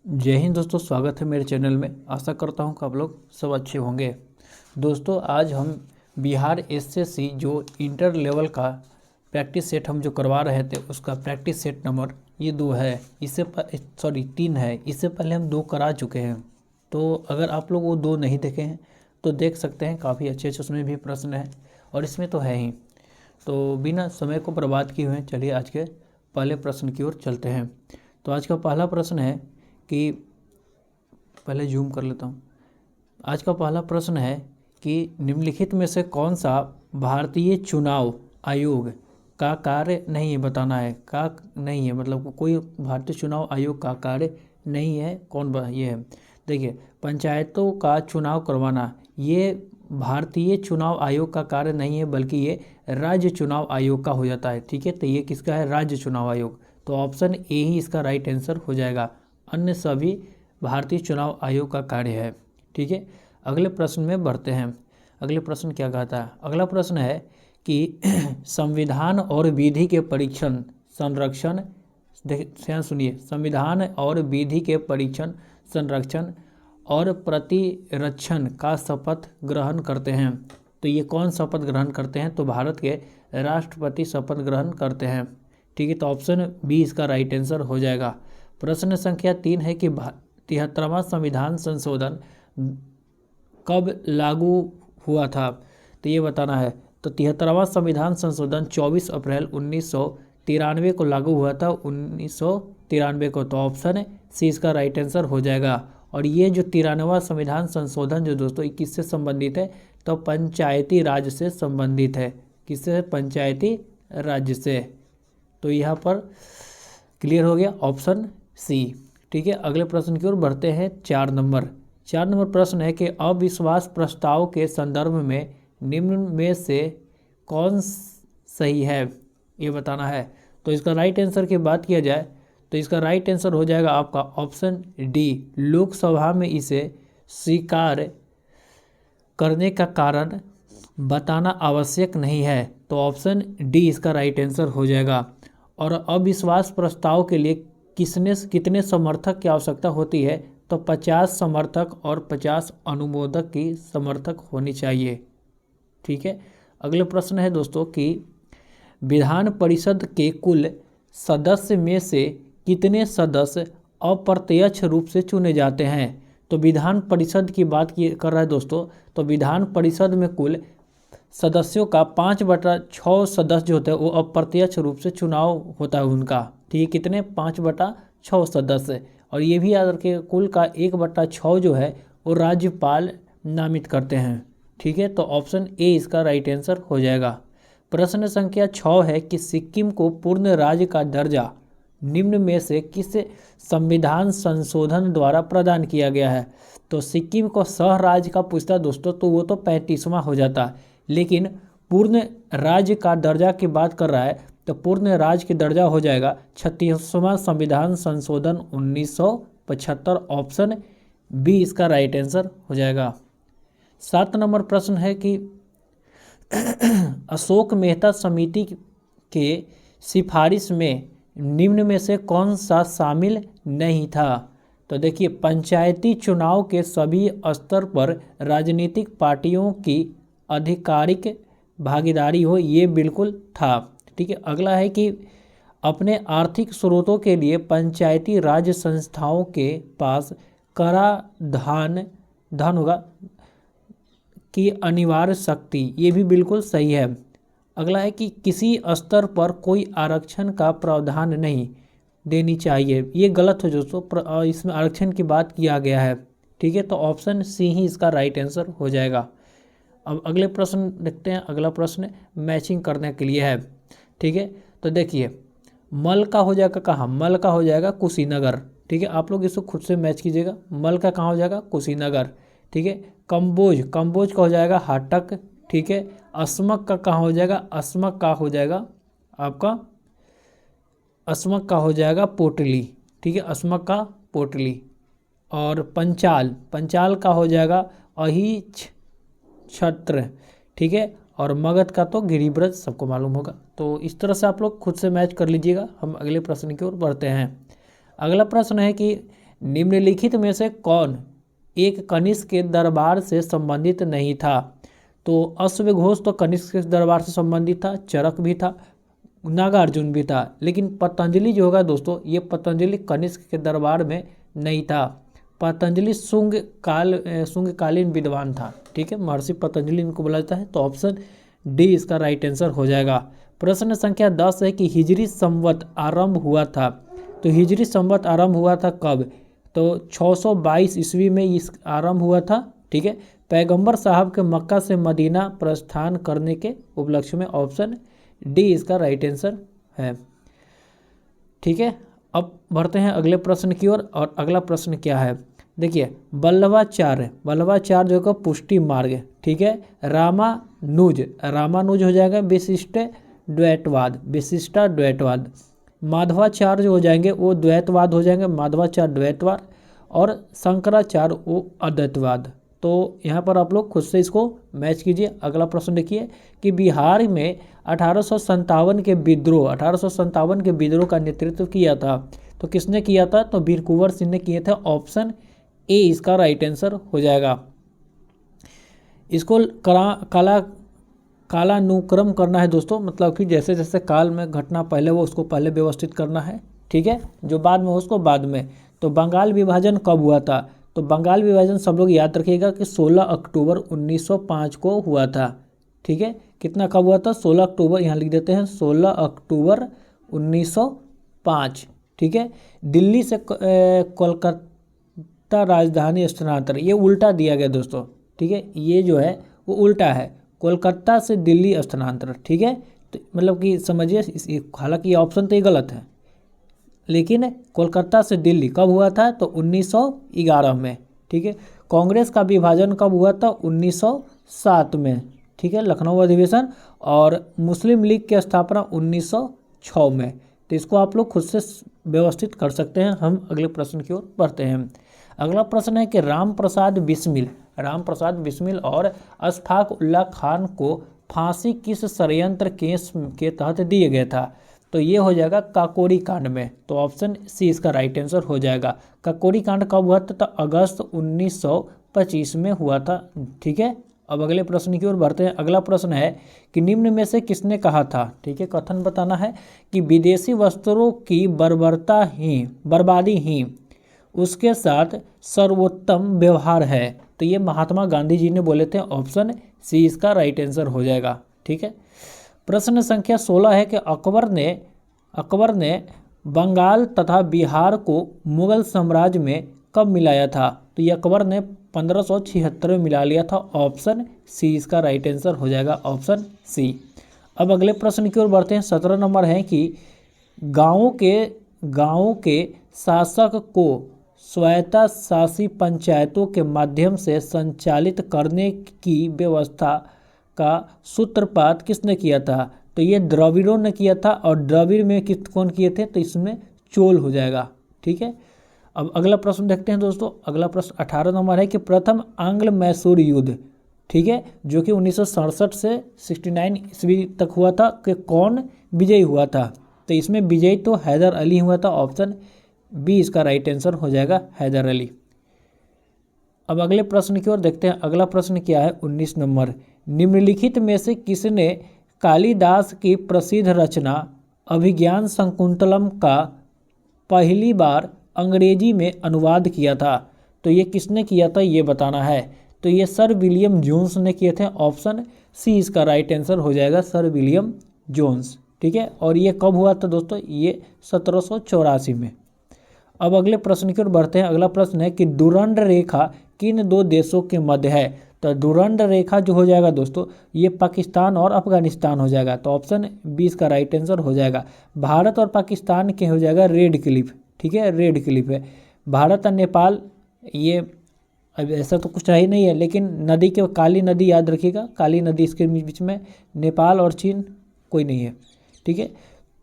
जय हिंद दोस्तों, स्वागत है मेरे चैनल में। आशा करता हूं कि आप लोग सब अच्छे होंगे। दोस्तों आज हम बिहार एसएससी जो इंटर लेवल का प्रैक्टिस सेट हम जो करवा रहे थे उसका प्रैक्टिस सेट नंबर ये 2 है। इससे 3 है। इससे पहले हम 2 करा चुके हैं। तो अगर आप लोग वो 2 नहीं देखे हैं तो देख सकते हैं। काफ़ी अच्छे अच्छे उसमें भी प्रश्न हैं और इसमें तो है ही। तो बिना समय को बर्बाद किए हुए चलिए आज के पहले प्रश्न की ओर चलते हैं। तो आज का पहला प्रश्न है कि पहले जूम कर लेता हूँ। आज का पहला प्रश्न है कि निम्नलिखित में से कौन सा भारतीय चुनाव आयोग का कार्य नहीं है, बताना है। का नहीं है मतलब कोई भारतीय चुनाव आयोग का कार्य नहीं है। ये है, देखिए, पंचायतों का चुनाव करवाना ये भारतीय चुनाव आयोग का कार्य नहीं है, बल्कि ये राज्य चुनाव आयोग का हो जाता है। ठीक है, तो ये किसका है? राज्य चुनाव आयोग। तो ऑप्शन ए ही इसका राइट आंसर हो जाएगा। अन्य सभी भारतीय चुनाव आयोग का कार्य है। ठीक है, अगले प्रश्न में बढ़ते हैं। अगले प्रश्न क्या कहता है? अगला प्रश्न है कि संविधान और विधि के परीक्षण संरक्षण, ध्यान सुनिए, संविधान और विधि के परीक्षण संरक्षण और प्रतिरक्षण का शपथ ग्रहण करते हैं। तो ये कौन शपथ ग्रहण करते हैं? तो भारत के राष्ट्रपति शपथ ग्रहण करते हैं। ठीक है, तो ऑप्शन बी इसका राइट आंसर हो जाएगा। प्रश्न संख्या 3 है कि 73वां संविधान संशोधन कब लागू हुआ था? तो ये बताना है। तो 73वां संविधान संशोधन 24 अप्रैल 1993 को लागू हुआ था। 1993 को। तो ऑप्शन सी इसका राइट आंसर हो जाएगा। और ये जो 93वां संविधान संशोधन जो दोस्तों किससे संबंधित है? तो पंचायती राज से संबंधित है। किससे? पंचायती राज्य से। तो यहाँ पर क्लियर हो गया ऑप्शन सी। ठीक है, अगले प्रश्न की ओर बढ़ते हैं। 4 नंबर प्रश्न है कि अविश्वास प्रस्ताव के संदर्भ में निम्न में से कौन सही है, ये बताना है। तो इसका राइट आंसर की बात किया जाए तो इसका राइट आंसर हो जाएगा आपका ऑप्शन डी। लोकसभा में इसे स्वीकार करने का कारण बताना आवश्यक नहीं है। तो ऑप्शन डी इसका राइट आंसर हो जाएगा। और अविश्वास प्रस्ताव के लिए कितने समर्थक की आवश्यकता होती है? तो 50 समर्थक और 50 अनुमोदक की समर्थक होनी चाहिए। ठीक है, अगले प्रश्न है दोस्तों कि विधान परिषद के कुल सदस्य में से कितने सदस्य अप्रत्यक्ष रूप से चुने जाते हैं? तो विधान परिषद की बात कर रहा है दोस्तों। तो विधान परिषद में कुल सदस्यों का 5/6 सदस्य जो होते हैं वो अप्रत्यक्ष रूप से चुनाव होता है उनका। ठीक है, कितने? 5/6 सदस्य। और ये भी याद रखिए कुल का 1/6 जो है वो राज्यपाल नामित करते हैं। ठीक है, तो ऑप्शन ए इसका राइट आंसर हो जाएगा। प्रश्न संख्या 6 है कि सिक्किम को पूर्ण राज्य का दर्जा निम्न में से किस संविधान संशोधन द्वारा प्रदान किया गया है? तो सिक्किम को सह राज्य का पूछता दोस्तों तो वो तो 35वां हो जाता, लेकिन पूर्ण राज्य का दर्जा की बात कर रहा है तो पूर्ण राज्य की दर्जा हो जाएगा 36वां संविधान संशोधन 1975। ऑप्शन बी इसका राइट आंसर हो जाएगा। 7 नंबर प्रश्न है कि अशोक मेहता समिति के सिफारिश में निम्न में से कौन सा शामिल नहीं था? तो देखिए, पंचायती चुनाव के सभी स्तर पर राजनीतिक पार्टियों की आधिकारिक भागीदारी हो, ये बिल्कुल था। ठीक है, अगला है कि अपने आर्थिक स्रोतों के लिए पंचायती राज संस्थाओं के पास कराधान धन होगा की अनिवार्य शक्ति, ये भी बिल्कुल सही है। अगला है कि किसी स्तर पर कोई आरक्षण का प्रावधान नहीं देनी चाहिए, ये गलत है दोस्तों। इसमें आरक्षण की बात किया गया है। ठीक है, तो ऑप्शन सी ही इसका राइट आंसर हो जाएगा। अब अगले प्रश्न देखते हैं। अगला प्रश्न मैचिंग करने के लिए है। ठीक है, तो देखिए, मल का हो जाएगा कहाँ? मल का हो जाएगा कुशीनगर। ठीक है, आप लोग इसको खुद से मैच कीजिएगा। मल का कहाँ हो जाएगा? कुशीनगर। ठीक है, कंबोज का हो जाएगा हाटक। ठीक है, अस्मक का कहाँ हो जाएगा? अस्मक का हो जाएगा आपका, अस्मक का हो जाएगा पोटली। ठीक है, अस्मक का पोटली। और पंचाल का हो जाएगा अहिच छत्र। ठीक है, और मगध का तो गिरिब्रज सबको मालूम होगा। तो इस तरह से आप लोग खुद से मैच कर लीजिएगा। हम अगले प्रश्न की ओर बढ़ते हैं। अगला प्रश्न है कि निम्नलिखित में से कौन एक कनिष्क के दरबार से संबंधित नहीं था? तो अश्वघोष तो कनिष्क के दरबार से संबंधित था, चरक भी था, नागार्जुन भी था, लेकिन पतंजलि जो होगा दोस्तों, ये पतंजलि कनिष्क के दरबार में नहीं था। पतंजलि शुंगकालीन विद्वान था। ठीक है, महर्षि पतंजलि इनको बोला जाता है। तो ऑप्शन डी इसका राइट आंसर हो जाएगा। प्रश्न संख्या 10 है कि हिजरी संवत आरंभ हुआ था। तो हिजरी संवत आरंभ हुआ था कब? तो 622 ईस्वी में इस आरंभ हुआ था। ठीक है, पैगंबर साहब के मक्का से मदीना प्रस्थान करने के उपलक्ष्य में। ऑप्शन डी इसका राइट आंसर है। ठीक है, अब बढ़ते हैं अगले प्रश्न की ओर। और अगला प्रश्न क्या है, देखिए, वल्लभाचार्य जो का पुष्टि मार्ग। ठीक है, रामानुज हो जाएगा विशिष्टाद्वैतवाद। माधवाचार्य जो हो जाएंगे वो द्वैतवाद हो जाएंगे, माधवाचार्य द्वैतवाद। और शंकराचार्य वो अद्वैतवाद। तो यहाँ पर आप लोग खुद से इसको मैच कीजिए। अगला प्रश्न देखिए कि बिहार में 1857 के विद्रोह का नेतृत्व किया था। तो किसने किया था? तो वीर कुंवर सिंह ने किए थे। ऑप्शन ए इसका राइट आंसर हो जाएगा। इसको कालानुक्रम करना है दोस्तों, मतलब कि जैसे जैसे काल में घटना पहले वो उसको पहले व्यवस्थित करना है। ठीक है, जो बाद में हो उसको बाद में। तो बंगाल विभाजन कब हुआ था? तो बंगाल विभाजन सब लोग याद रखिएगा कि 16 अक्टूबर 1905 को हुआ था। ठीक है, कितना कब हुआ था? 16 अक्टूबर, यहाँ लिख देते हैं 16 अक्टूबर 1905। ठीक है, दिल्ली से कोलकाता राजधानी स्थानांतरण, ये उल्टा दिया गया दोस्तों। ठीक है, ये जो है वो उल्टा है, कोलकाता से दिल्ली स्थानांतरण। ठीक है, तो मतलब कि समझिए, हालांकि ये ऑप्शन तो ये गलत है, लेकिन कोलकाता से दिल्ली कब हुआ था? तो 1911 में। ठीक है, कांग्रेस का विभाजन कब हुआ था? 1907 में। ठीक है, लखनऊ अधिवेशन। और मुस्लिम लीग की स्थापना 1906 में। तो इसको आप लोग खुद से व्यवस्थित कर सकते हैं। हम अगले प्रश्न की ओर बढ़ते हैं। अगला प्रश्न है कि राम प्रसाद बिस्मिल और अशफाक उल्लाह खान को फांसी किस षड्यंत्र केस के तहत दिए गया था? तो ये हो जाएगा काकोरी कांड में। तो ऑप्शन सी इसका राइट आंसर हो जाएगा। काकोरी कांड कब हुआ था? तो अगस्त 1925 में हुआ था। ठीक है, अब अगले प्रश्न की ओर बढ़ते हैं। अगला प्रश्न है कि निम्न में से किसने कहा था? ठीक है, कथन बताना है कि विदेशी वस्त्रों की बर्बादी ही उसके साथ सर्वोत्तम व्यवहार है। तो ये महात्मा गांधी जी ने बोले थे। ऑप्शन सी इसका राइट आंसर हो जाएगा। ठीक है, प्रश्न संख्या 16 है कि अकबर ने बंगाल तथा बिहार को मुगल साम्राज्य में कब मिलाया था? तो ये अकबर ने 1576 में मिला लिया था। ऑप्शन सी इसका राइट आंसर हो जाएगा। Option C. अब अगले प्रश्न की ओर बढ़ते हैं। 17 नंबर है कि गाँव के शासक को स्वायत्ता शासी पंचायतों के माध्यम से संचालित करने की व्यवस्था का सूत्रपात किसने किया था? तो ये द्रविड़ों ने किया था। और द्रविड़ में कौन किए थे? तो इसमें चोल हो जाएगा। ठीक है, अब अगला प्रश्न देखते हैं दोस्तों। अगला प्रश्न 18 नंबर है कि प्रथम आंग्ल मैसूर युद्ध, ठीक है, जो कि 1967 से 69 ईस्वी तक हुआ था, कि कौन विजयी हुआ था? तो इसमें विजयी तो हैदर अली हुआ था। ऑप्शन बी इसका राइट आंसर हो जाएगा, हैदर अली। अब अगले प्रश्न की ओर देखते हैं। अगला प्रश्न क्या है? 19 नंबर, निम्नलिखित में से किसने कालिदास की प्रसिद्ध रचना अभिज्ञान शकुंतलम का पहली बार अंग्रेजी में अनुवाद किया था? तो ये किसने किया था ये बताना है। तो ये सर विलियम जोन्स ने किए थे। ऑप्शन सी इसका राइट आंसर हो जाएगा, सर विलियम जोन्स। ठीक है, और ये कब हुआ था दोस्तों? ये 1784 में। अब अगले प्रश्न की ओर बढ़ते हैं। अगला प्रश्न है कि डुरंड रेखा किन दो देशों के मध्य है? तो डुरंड रेखा जो हो जाएगा दोस्तों, ये पाकिस्तान और अफगानिस्तान हो जाएगा। तो ऑप्शन बी इसका राइट आंसर हो जाएगा। भारत और पाकिस्तान के हो जाएगा रेड क्लिफ। ठीक है, रेड क्लिफ है। भारत और नेपाल, ये अब ऐसा तो कुछ ही नहीं है, लेकिन नदी के काली नदी याद रखिएगा, काली नदी इसके बीच में। नेपाल और चीन कोई नहीं है। ठीक है,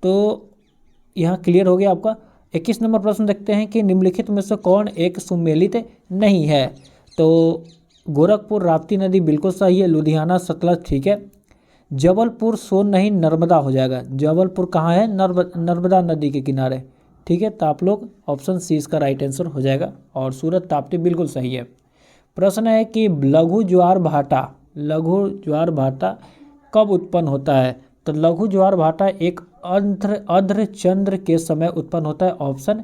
तो यहाँ क्लियर हो गया आपका। 21 नंबर प्रश्न देखते हैं कि निम्नलिखित में से कौन एक सुमेलित नहीं है? तो गोरखपुर राप्ती नदी बिल्कुल सही है। लुधियाना सतलज ठीक है। जबलपुर सोन नहीं, नर्मदा हो जाएगा। जबलपुर कहाँ है? नर्मदा नदी के किनारे। ठीक है, तो आप लोग ऑप्शन सी इसका राइट आंसर हो जाएगा। और सूरज ताप्ती बिल्कुल सही है। प्रश्न है कि लघु ज्वार भाटा कब उत्पन्न होता है? तो लघु ज्वार भाटा एक अर्ध चंद्र के समय उत्पन्न होता है। ऑप्शन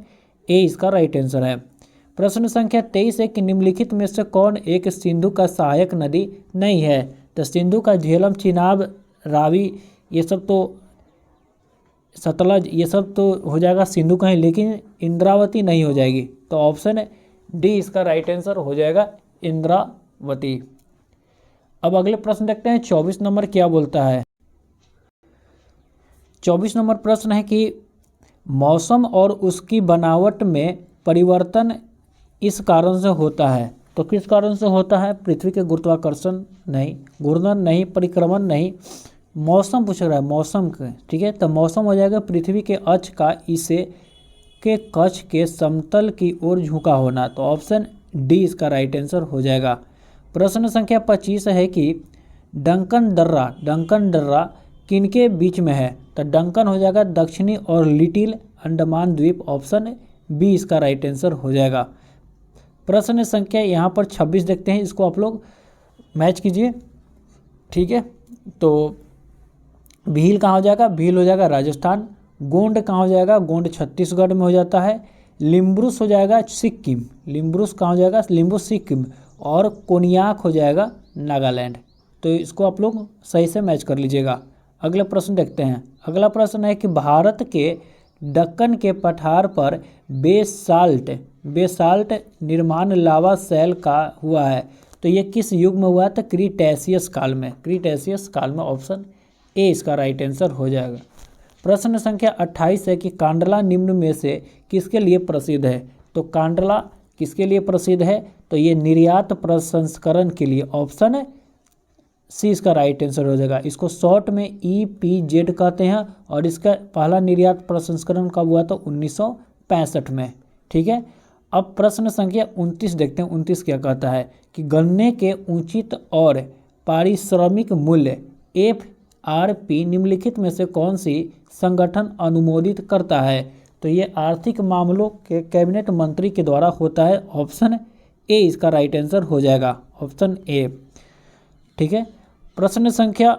ए इसका राइट आंसर है। प्रश्न संख्या 23 है कि निम्नलिखित में से कौन एक सिंधु का सहायक नदी नहीं है? तो सिंधु का झेलम, चिनाब, रावी, ये सब तो सतलज, ये सब तो हो जाएगा सिंधु का ही, लेकिन इंद्रावती नहीं हो जाएगी। तो ऑप्शन डी इसका राइट आंसर हो जाएगा, इंद्रावती। अब अगले प्रश्न देखते हैं 24 नंबर क्या बोलता है। 24 नंबर प्रश्न है कि मौसम और उसकी बनावट में परिवर्तन इस कारण से होता है। तो किस कारण से होता है? पृथ्वी के गुरुत्वाकर्षण नहीं, घूर्णन नहीं, परिक्रमण नहीं, मौसम पूछ रहा है, मौसम के, ठीक है। तो मौसम हो जाएगा पृथ्वी के अक्ष का इसे के कक्ष के समतल की ओर झुका होना। तो ऑप्शन डी इसका राइट आंसर हो जाएगा। प्रश्न संख्या 25 है कि डंकन दर्रा किनके बीच में है? तो डंकन हो जाएगा दक्षिणी और लिटिल अंडमान द्वीप। ऑप्शन बी इसका राइट आंसर हो जाएगा। प्रश्न संख्या यहाँ पर 26 देखते हैं, इसको आप लोग मैच कीजिए, ठीक है। तो भील कहाँ हो जाएगा? भील हो जाएगा राजस्थान। गोंड कहाँ हो जाएगा? गोंड छत्तीसगढ़ में हो जाता है। लिम्ब्रुस हो जाएगा सिक्किम, लिम्ब्रुस कहाँ हो जाएगा? लिम्ब्रुस सिक्किम। और कोनियाक हो जाएगा नागालैंड। तो इसको आप लोग सही से मैच कर लीजिएगा। अगला प्रश्न देखते हैं। अगला प्रश्न है कि भारत के दक्कन के पठार पर बेसाल्ट निर्माण लावा शैल का हुआ है। तो ये किस युग में हुआ? तो क्रीटेशियस काल में, ऑप्शन ए इसका राइट आंसर हो जाएगा। प्रश्न संख्या 28 है कि कांडला निम्न में से किसके लिए प्रसिद्ध है? तो कांडला किसके लिए प्रसिद्ध है? तो ये निर्यात प्रसंस्करण के लिए। ऑप्शन सी इसका राइट आंसर हो जाएगा। इसको शॉर्ट में EPZ कहते हैं और इसका पहला निर्यात प्रसंस्करण कब हुआ? तो 1965 में, ठीक है। अब प्रश्न संख्या 29 देखते हैं। 29 क्या कहता है कि गन्ने के उचित और पारिश्रमिक मूल्य FRP निम्नलिखित में से कौन सी संगठन अनुमोदित करता है? तो ये आर्थिक मामलों के कैबिनेट मंत्री के द्वारा होता है। ऑप्शन ए इसका राइट आंसर हो जाएगा, ऑप्शन ए, ठीक है। प्रश्न संख्या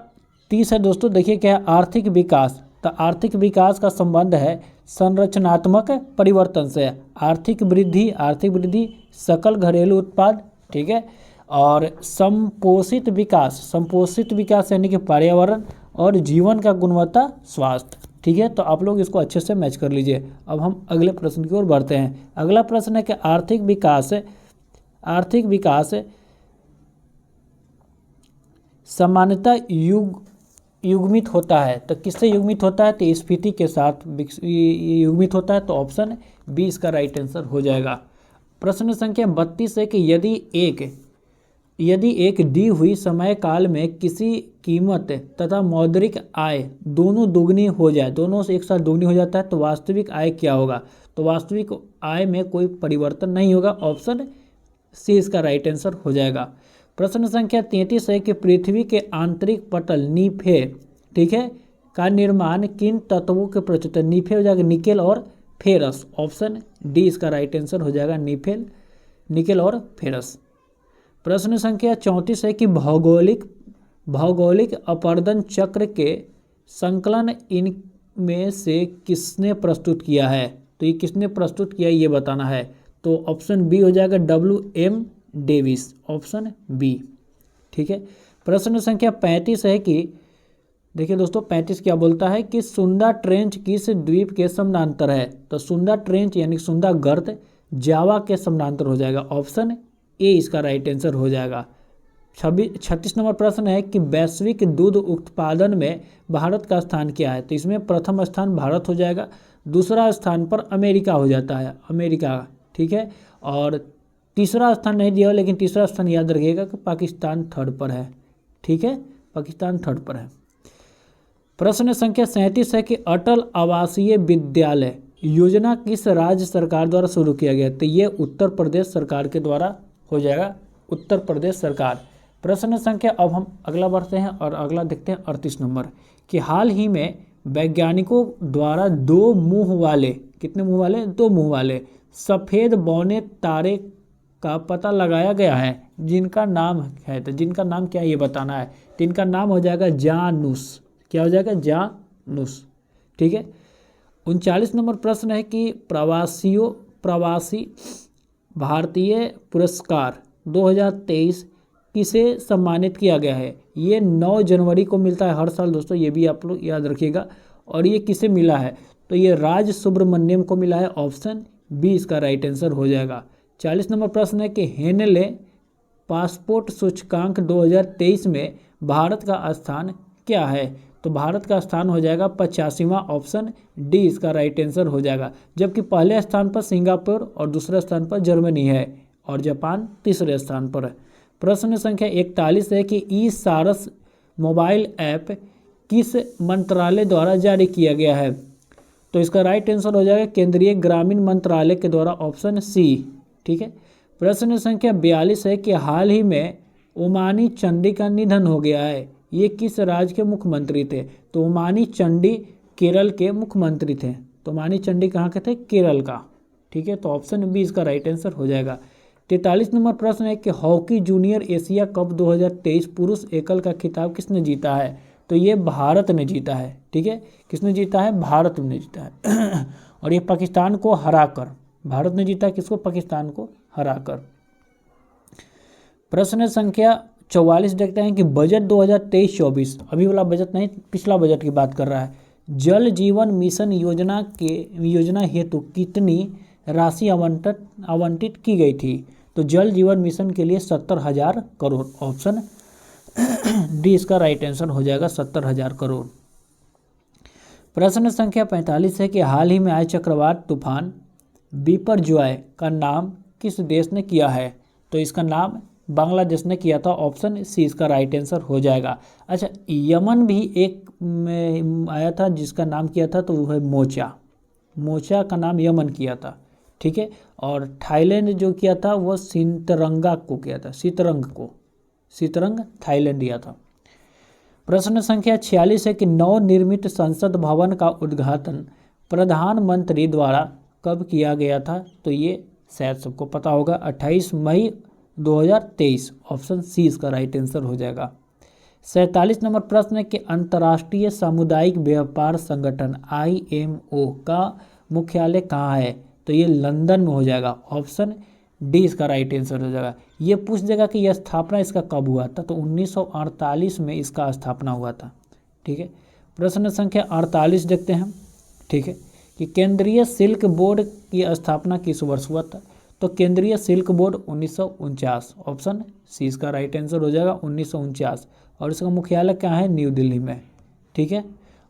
30 है दोस्तों, देखिए क्या है, आर्थिक विकास। तो आर्थिक विकास का संबंध है संरचनात्मक परिवर्तन से। आर्थिक वृद्धि सकल घरेलू उत्पाद, ठीक है। और संपोषित विकास यानी कि पर्यावरण और जीवन का गुणवत्ता, स्वास्थ्य, ठीक है। तो आप लोग इसको अच्छे से मैच कर लीजिए। अब हम अगले प्रश्न की ओर बढ़ते हैं। अगला प्रश्न है कि आर्थिक विकास सामान्यतः युग्मित होता है। तो किससे युग्मित होता है? तो स्फीति के साथ युग्मित होता है। तो ऑप्शन बी इसका राइट आंसर हो जाएगा। प्रश्न संख्या 32 है कि यदि एक दी हुई समय काल में किसी कीमत तथा मौद्रिक आय दोनों दुगनी हो जाए, दोनों से एक साथ दुगनी हो जाता है, तो वास्तविक आय क्या होगा? तो वास्तविक आय में कोई परिवर्तन नहीं होगा। ऑप्शन सी इसका राइट आंसर हो जाएगा। प्रश्न संख्या 33 है कि पृथ्वी के आंतरिक पटल नीफे, ठीक है, का निर्माण किन तत्वों के प्रस्तुत है? नीफे हो जाएगा निकेल और फेरस। ऑप्शन डी इसका राइट आंसर हो जाएगा, निकेल और फेरस। प्रश्न संख्या 34 है कि भौगोलिक अपर्दन चक्र के संकलन इनमें से किसने प्रस्तुत किया है? तो ये किसने प्रस्तुत किया ये बताना है। तो ऑप्शन बी हो जाएगा, WM डेविस, ऑप्शन बी, ठीक है। प्रश्न संख्या 35 है कि देखिए दोस्तों 35 क्या बोलता है कि सुंदा ट्रेंच किस द्वीप के समानांतर है? तो सुंदा ट्रेंच यानी सुंदा गर्त जावा के समानांतर हो जाएगा। ऑप्शन ए इसका राइट आंसर हो जाएगा। 36 नंबर प्रश्न है कि वैश्विक दूध उत्पादन में भारत का स्थान क्या है? तो इसमें प्रथम स्थान भारत हो जाएगा, दूसरा स्थान पर अमेरिका हो जाता है, अमेरिका, ठीक है। और तीसरा स्थान नहीं दिया, लेकिन तीसरा स्थान याद रखिएगा कि पाकिस्तान थर्ड पर है, ठीक है, पाकिस्तान थर्ड पर है। प्रश्न संख्या 37 है कि अटल आवासीय विद्यालय योजना किस राज्य सरकार द्वारा शुरू किया गया? तो ये उत्तर प्रदेश सरकार के द्वारा हो जाएगा, उत्तर प्रदेश सरकार। प्रश्न संख्या अब हम अगला बढ़ते हैं और अगला देखते हैं 38 नंबर कि हाल ही में वैज्ञानिकों द्वारा 2 मुंह वाले कितने मुंह वाले? 2 मुंह वाले सफ़ेद बौने तारे का पता लगाया गया है जिनका नाम है, तो जिनका नाम क्या है ये बताना है। तो इनका नाम हो जाएगा जानुस। क्या हो जाएगा? जानुस। ठीक है। 39 नंबर प्रश्न है कि प्रवासी भारतीय पुरस्कार 2023 किसे सम्मानित किया गया है? ये 9 जनवरी को मिलता है हर साल दोस्तों, ये भी आप लोग याद रखिएगा। और ये किसे मिला है? तो ये राज सुब्रमण्यम को मिला है। ऑप्शन बी इसका राइट आंसर हो जाएगा। 40 नंबर प्रश्न है कि हेनले पासपोर्ट सूचकांक 2023 में भारत का स्थान क्या है? तो भारत का स्थान हो जाएगा 85वां। ऑप्शन डी इसका राइट आंसर हो जाएगा। जबकि पहले स्थान पर सिंगापुर और दूसरे स्थान पर जर्मनी है और जापान तीसरे स्थान पर है। प्रश्न संख्या 41 है कि ई सारस मोबाइल ऐप किस मंत्रालय द्वारा जारी किया गया है? तो इसका राइट आंसर हो जाएगा केंद्रीय ग्रामीण मंत्रालय के द्वारा। Option C. ठीक है। प्रश्न संख्या 42 है कि हाल ही में ओमानी चंडी का निधन हो गया है, ये किस राज्य के मुख्यमंत्री थे? तो ओमानी चंडी केरल के मुख्यमंत्री थे। तो ओमानी चंडी कहाँ के थे? केरल का। ठीक है। तो ऑप्शन बी इसका राइट आंसर हो जाएगा। 43 नंबर प्रश्न है कि हॉकी जूनियर एशिया कप 2023 पुरुष एकल का खिताब किसने जीता है? तो ये भारत ने जीता है। ठीक है। किसने जीता है? भारत ने जीता है। और ये पाकिस्तान को हराकर, भारत ने जीता किसको? पाकिस्तान को हराकर। प्रश्न संख्या 44 देखते हैं कि बजट 2023-24, अभी वाला बजट नहीं, पिछला बजट की बात कर रहा है। जल जीवन मिशन योजना हेतु कितनी राशि आवंटित की गई थी? तो जल जीवन मिशन के लिए 70,000 करोड़। ऑप्शन डी इसका राइट आंसर हो जाएगा 70,000 करोड़। प्रश्न संख्या 45 है कि हाल ही में आए चक्रवात तूफान बिपरजॉय का नाम किस देश ने किया है? तो इसका नाम बांग्लादेश ने किया था। ऑप्शन सी इसका राइट आंसर हो जाएगा। अच्छा, यमन भी एक में आया था जिसका नाम किया था, तो वो है मोचा। मोचा का नाम यमन किया था। ठीक है। और थाईलैंड जो किया था वो सितरंगा को किया था, सितरंग थाईलैंड दिया था। प्रश्न संख्या 46 है कि नवनिर्मित संसद भवन का उद्घाटन प्रधानमंत्री द्वारा कब किया गया था? तो ये शायद सबको पता होगा, 28 मई 2023। ऑप्शन सी इसका राइट आंसर हो जाएगा। 47 नंबर प्रश्न है कि अंतर्राष्ट्रीय सामुदायिक व्यापार संगठन IMO का मुख्यालय कहाँ है? तो ये लंदन में हो जाएगा। ऑप्शन डी इसका राइट आंसर हो जाएगा। ये पूछ देगा कि यह स्थापना इसका कब हुआ था? तो 1948 में इसका स्थापना हुआ था। ठीक है। प्रश्न संख्या 48 देखते हैं। ठीक है, कि केंद्रीय सिल्क बोर्ड की स्थापना किस वर्ष हुआ था? तो केंद्रीय सिल्क बोर्ड 1949। ऑप्शन सी इसका राइट आंसर हो जाएगा 1949। और इसका मुख्यालय कहाँ है? न्यू दिल्ली में। ठीक है।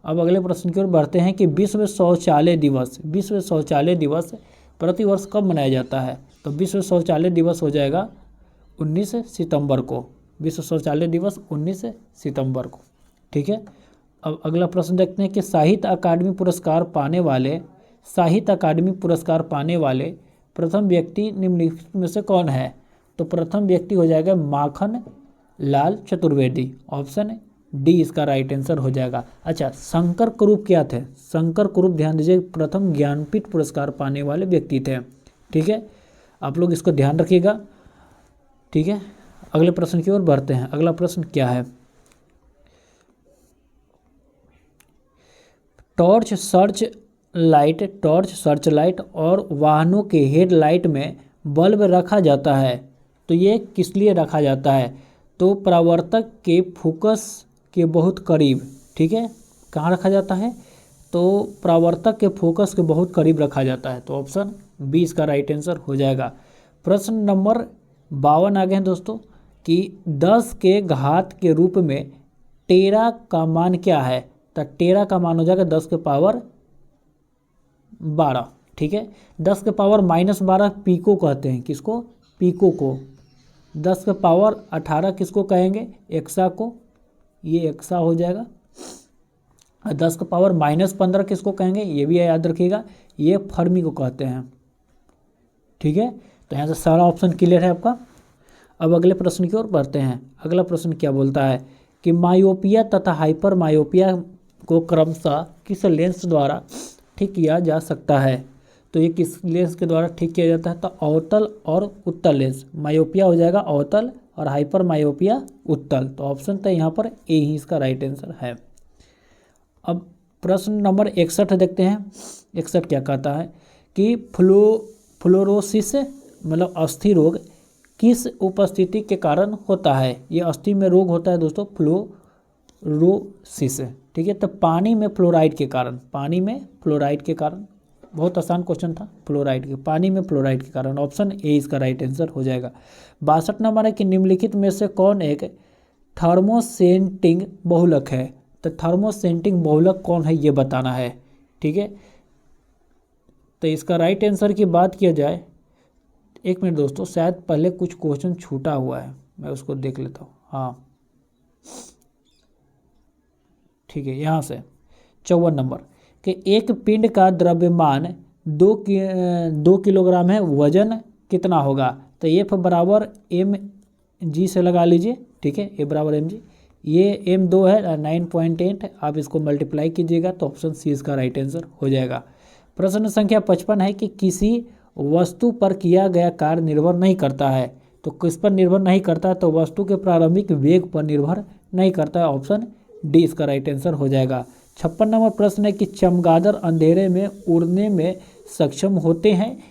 अब अगले प्रश्न की ओर बढ़ते हैं कि विश्व शौचालय दिवस प्रतिवर्ष कब मनाया जाता है? तो विश्व शौचालय दिवस हो जाएगा 19 सितंबर को। विश्व शौचालय दिवस 19 सितंबर को। ठीक है। अब अगला प्रश्न देखते हैं कि साहित्य अकादमी पुरस्कार पाने वाले प्रथम व्यक्ति निम्नलिखित में से कौन है? तो प्रथम व्यक्ति हो जाएगा माखन लाल चतुर्वेदी। ऑप्शन डी इसका राइट आंसर हो जाएगा। अच्छा, शंकर कुरूप क्या थे? शंकर कुरूप ध्यान दीजिए प्रथम ज्ञानपीठ पुरस्कार पाने वाले व्यक्ति थे। ठीक है, आप लोग इसको ध्यान रखिएगा। ठीक है, अगले प्रश्न की ओर बढ़ते हैं। अगला प्रश्न क्या है? टॉर्च सर्च लाइट और वाहनों के हेडलाइट में बल्ब रखा जाता है, तो ये किस लिए रखा जाता है? तो परावर्तक के फोकस के बहुत करीब। ठीक है, कहाँ रखा जाता है? तो परावर्तक के फोकस के बहुत करीब रखा जाता है। तो ऑप्शन बी इसका राइट आंसर हो जाएगा। प्रश्न नंबर 52 आ गए हैं दोस्तों, कि 10 के घात के रूप में टेरा का मान क्या है? तो टेरा का मान हो जाएगा 10 के पावर 12। ठीक है, 10 के पावर -12 पीको कहते हैं। किसको? पीको को। 10 के पावर 18 किसको कहेंगे? एक्सा को। ये एक्सा हो जाएगा। 10 के पावर -15 किसको कहेंगे? ये भी याद रखिएगा, ये फर्मी को कहते हैं। ठीक है, तो यहाँ से सारा ऑप्शन क्लियर है आपका। अब अगले प्रश्न की ओर बढ़ते हैं। अगला प्रश्न क्या बोलता है कि मायोपिया तथा हाइपर मायोपिया को क्रमशः किस लेंस द्वारा ठीक किया जा सकता है? तो ये किस लेंस के द्वारा ठीक किया जाता है? तो अवतल और उत्तल लेंस। मायोपिया हो जाएगा अवतल और हाइपर मायोपिया उत्तल। तो ऑप्शन तो यहाँ पर ए ही इसका राइट आंसर है। अब प्रश्न नंबर 61 देखते हैं। 61 क्या कहता है कि फ्लोरोसिस मतलब अस्थि रोग किस उपस्थिति के कारण होता है? ये अस्थि में रोग होता है दोस्तों फ्लोरोसिस, ठीक है। तो पानी में फ्लोराइड के कारण, पानी में फ्लोराइड के कारण, बहुत आसान क्वेश्चन था, फ्लोराइड के, पानी में फ्लोराइड के कारण। ऑप्शन ए इसका राइट आंसर हो जाएगा। 62 नंबर है कि निम्नलिखित में से कौन एक थर्मोसेंटिंग बहुलक है? तो थर्मोसेंटिंग बहुलक कौन है ये बताना है, ठीक है। तो इसका राइट आंसर की बात किया जाए, एक मिनट दोस्तों, शायद पहले कुछ क्वेश्चन छूटा हुआ है, मैं उसको देख लेता हूँ। हाँ ठीक है, यहाँ से 54 नंबर कि एक पिंड का द्रव्यमान 2 किलोग्राम है, वजन कितना होगा? तो एफ बराबर एम जी से लगा लीजिए, ठीक है, ए बराबर एम जी, ये m2 है 9.8, आप इसको मल्टीप्लाई कीजिएगा तो ऑप्शन सी इसका राइट आंसर हो जाएगा। प्रश्न संख्या 55 है कि किसी वस्तु पर किया गया कार्य निर्भर नहीं करता है। तो किस पर निर्भर नहीं करता है? तो वस्तु के प्रारंभिक वेग पर निर्भर नहीं करता है। ऑप्शन डी इसका राइट आंसर हो जाएगा। 56 नंबर प्रश्न है कि चमगादड़ अंधेरे में उड़ने में सक्षम होते हैं,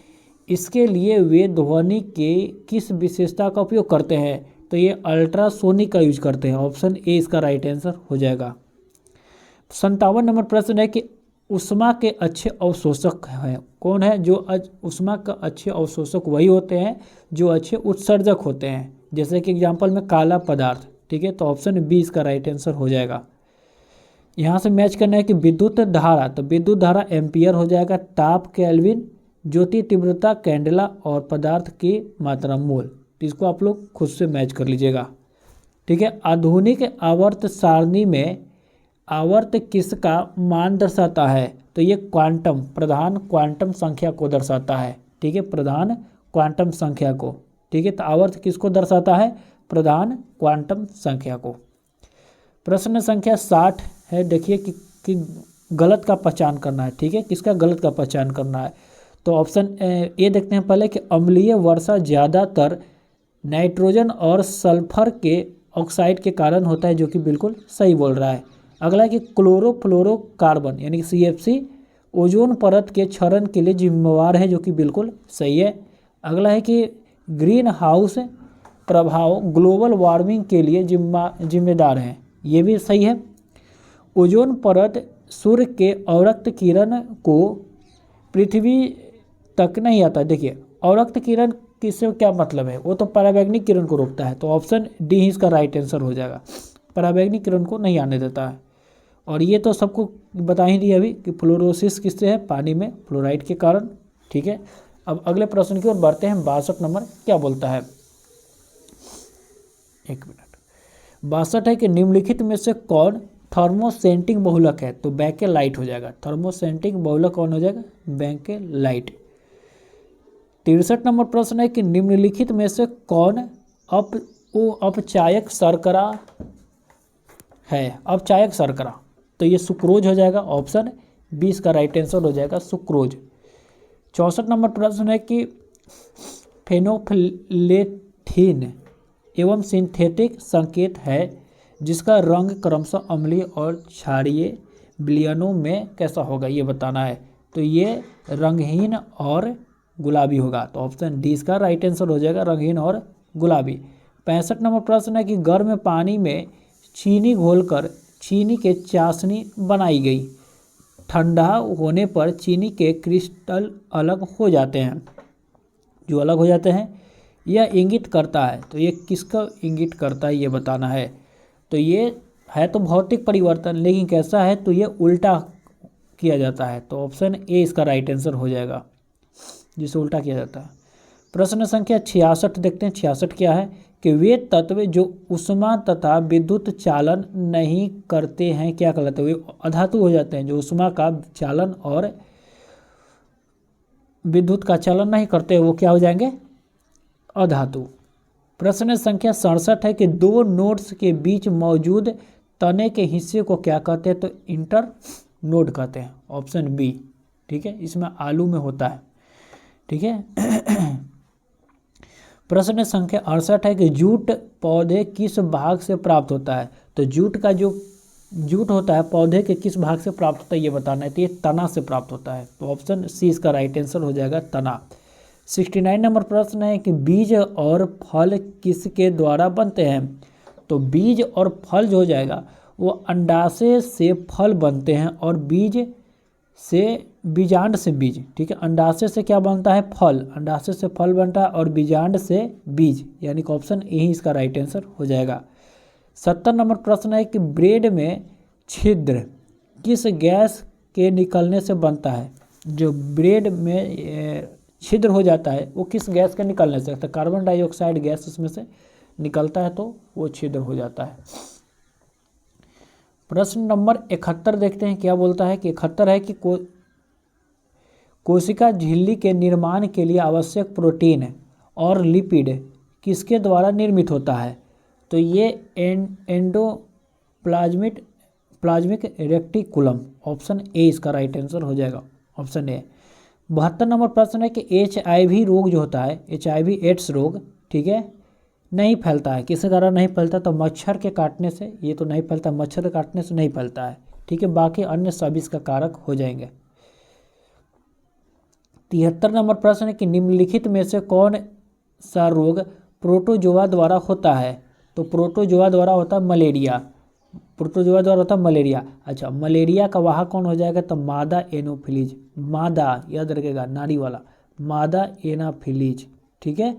इसके लिए वे ध्वनि के किस विशेषता का उपयोग करते हैं? तो ये अल्ट्रासोनिक का यूज करते हैं। ऑप्शन ए इसका राइट आंसर हो जाएगा। 57 नंबर प्रश्न है कि उष्मा के अच्छे अवशोषक हैं कौन है? जो उष्मा का अच्छे अवशोषक वही होते हैं जो अच्छे उत्सर्जक होते हैं, जैसे कि एग्जांपल में काला पदार्थ, ठीक है। तो ऑप्शन बी इसका राइट आंसर हो जाएगा। यहाँ से मैच करना है कि विद्युत धारा, तो विद्युत धारा एम्पियर हो जाएगा, ताप केल्विन, ज्योति तीव्रता कैंडेला और पदार्थ की मात्रा मोल। तो इसको आप लोग खुद से मैच कर लीजिएगा, ठीक है। आधुनिक आवर्त सारणी में आवर्त किसका मान दर्शाता है? तो ये क्वांटम, प्रधान क्वांटम संख्या को दर्शाता है, ठीक है, प्रधान क्वांटम संख्या को, ठीक है। तो आवर्त किसको दर्शाता है? प्रधान क्वांटम संख्या को। प्रश्न संख्या 60 है, देखिए कि गलत का पहचान करना है, ठीक है, किसका गलत का पहचान करना है। तो ऑप्शन ए देखते हैं पहले कि अम्लीय वर्षा ज़्यादातर नाइट्रोजन और सल्फर के ऑक्साइड के कारण होता है, जो कि बिल्कुल सही बोल रहा है। अगला है कि क्लोरोफ्लोरोकार्बन यानी कि CFC ओजोन परत के क्षरण के लिए जिम्मेवार है, जो कि बिल्कुल सही है। अगला है कि ग्रीन हाउस प्रभाव ग्लोबल वार्मिंग के लिए जिम्मेदार हैं, ये भी सही है। ओजोन परत सूर्य के अवरक्त किरण को पृथ्वी तक नहीं आता। देखिए अवरक्त किरण किससे क्या मतलब है? वो तो पराबैंगनी किरण को रोकता है। तो ऑप्शन डी ही इसका राइट आंसर हो जाएगा, पराबैंगनी किरण को नहीं आने देता है। और ये तो सबको बता ही दिया अभी कि फ्लोरोसिस किससे है? पानी में फ्लोराइड के कारण, ठीक है। अब अगले प्रश्न की ओर बढ़ते हैं। 62 नंबर क्या बोलता है? एक मिनट, 62 है कि निम्नलिखित में से कौन थर्मोसेंटिंग बहुलक है? तो बेकेलाइट हो जाएगा। थर्मोसेंटिंग बहुलक कौन हो जाएगा? बेकेलाइट। 63 नंबर प्रश्न है कि निम्नलिखित में से कौन अपचायक शर्करा है? अपचायक शर्करा, तो ये सुक्रोज हो जाएगा। ऑप्शन 20 का राइट आंसर हो जाएगा सुक्रोज। 64 नंबर प्रश्न है कि फेनोफिलेथीन एवं सिंथेटिक संकेत है जिसका रंग क्रमशः अम्लीय और क्षारीय विलयनों में कैसा होगा, ये बताना है। तो ये रंगहीन और गुलाबी होगा। तो ऑप्शन डी इसका राइट आंसर हो जाएगा, रंगहीन और गुलाबी। 65 नंबर प्रश्न है कि गर्म पानी में चीनी घोलकर चीनी के चाशनी बनाई गई, ठंडा होने पर चीनी के क्रिस्टल अलग हो जाते हैं, जो अलग हो जाते हैं यह इंगित करता है। तो ये किसका इंगित करता है ये बताना है। तो ये है तो भौतिक परिवर्तन, लेकिन कैसा है? तो ये उल्टा किया जाता है। तो ऑप्शन ए इसका राइट आंसर हो जाएगा, जिसे उल्टा किया जाता है। प्रश्न संख्या 66 देखते हैं। 66 क्या है कि वे तत्व जो ऊष्मा तथा विद्युत चालन नहीं करते हैं क्या कहलाते हैं? वे अधातु हो जाते हैं। जो ऊष्मा का चालन और विद्युत का चालन नहीं करते हैं वो क्या हो जाएंगे? अधातु। प्रश्न संख्या 67 है कि दो नोड्स के बीच मौजूद तने के हिस्से को क्या कहते हैं? तो इंटर नोड कहते हैं। ऑप्शन बी, ठीक है, इसमें आलू में होता है। ठीक है। प्रश्न संख्या 68 है कि जूट पौधे किस भाग से प्राप्त होता है। तो जूट का जो जूट होता है पौधे के किस भाग से प्राप्त होता है ये बताना है। तो ये तना से प्राप्त होता है। तो ऑप्शन सी इसका राइट आंसर हो जाएगा, तना। 69 नंबर प्रश्न है कि बीज और फल किसके द्वारा बनते हैं। तो बीज और फल जो हो जाएगा वो अंडाशय से फल बनते हैं और बीज से बीजांड से बीज। ठीक है, अंडाशय से क्या बनता है, फल। अंडाशय से फल बनता है और बीजांड से बीज, यानी कि ऑप्शन ए ही इसका राइट आंसर हो जाएगा। 70 नंबर प्रश्न है कि ब्रेड में छिद्र किस गैस के निकलने से बनता है। जो ब्रेड में छिद्र हो जाता है वो किस गैस के निकलने से, तो कार्बन डाइऑक्साइड गैस उसमें से निकलता है तो वो छिद्र हो जाता है। प्रश्न नंबर 71 देखते हैं क्या बोलता है कि 71 है कि कोशिका झिल्ली के निर्माण के लिए आवश्यक प्रोटीन और लिपिड किसके द्वारा निर्मित होता है। तो ये प्लाज्मिक रेक्टिकुलम, ऑप्शन ए इसका राइट आंसर हो जाएगा, ऑप्शन ए। 72 नंबर प्रश्न है कि HIV रोग जो होता है, HIV एड्स रोग, ठीक है, नहीं फैलता है, किस कारण नहीं फैलता। तो मच्छर के काटने से ये तो नहीं फैलता, मच्छर के काटने से नहीं फैलता है। ठीक है, बाकी अन्य सभी इसका कारक हो जाएंगे। 73 नंबर प्रश्न है कि निम्नलिखित में से कौन सा रोग प्रोटोजोआ द्वारा होता है। तो प्रोटोजोआ द्वारा होता है मलेरिया, प्रोटोजोआ द्वारा होता है मलेरिया। अच्छा, मलेरिया का वाहक कौन हो जाएगा, तो मादा एनोफिलीज, मादा याद रखेगा, नारी वाला, मादा एनाफिलीज। ठीक है,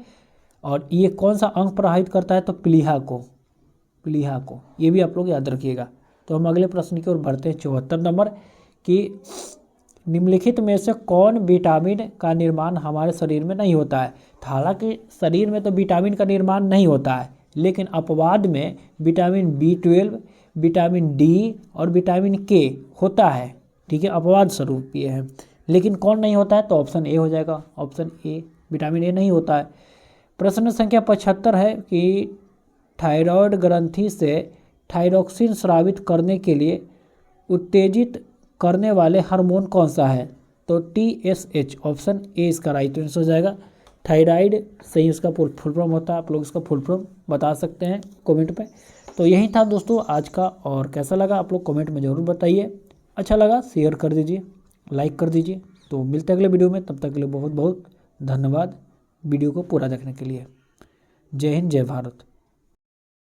और ये कौन सा अंग प्रभावित करता है, तो प्लीहा को, प्लीहा को, ये भी आप लोग याद रखिएगा। तो हम अगले प्रश्न की ओर बढ़ते हैं। 74 नंबर कि निम्नलिखित में से कौन विटामिन का निर्माण हमारे शरीर में नहीं होता है। हालांकि शरीर में तो विटामिन का निर्माण नहीं होता है, लेकिन अपवाद में विटामिन B12, विटामिन डी और विटामिन के होता है। ठीक है, अपवाद स्वरूप ये है, लेकिन कौन नहीं होता है, तो ऑप्शन ए हो जाएगा, ऑप्शन ए, विटामिन ए नहीं होता है। प्रश्न संख्या 75 है कि थायराइड ग्रंथि से थायरोक्सिन स्रावित करने के लिए उत्तेजित करने वाले हार्मोन कौन सा है। तो TSH, ऑप्शन ए इसका राइट आंसर हो जाएगा। थायराइड सही उसका फुल फॉर्म होता है, आप लोग इसका फुल फॉर्म बता सकते हैं कमेंट पे। तो यही था दोस्तों आज का, और कैसा लगा आप लोग कमेंट में ज़रूर बताइए। अच्छा लगा शेयर कर दीजिए, लाइक कर दीजिए। तो मिलते हैं अगले वीडियो में, तब तक के लिए बहुत बहुत धन्यवाद वीडियो को पूरा देखने के लिए। जय हिंद, जय भारत।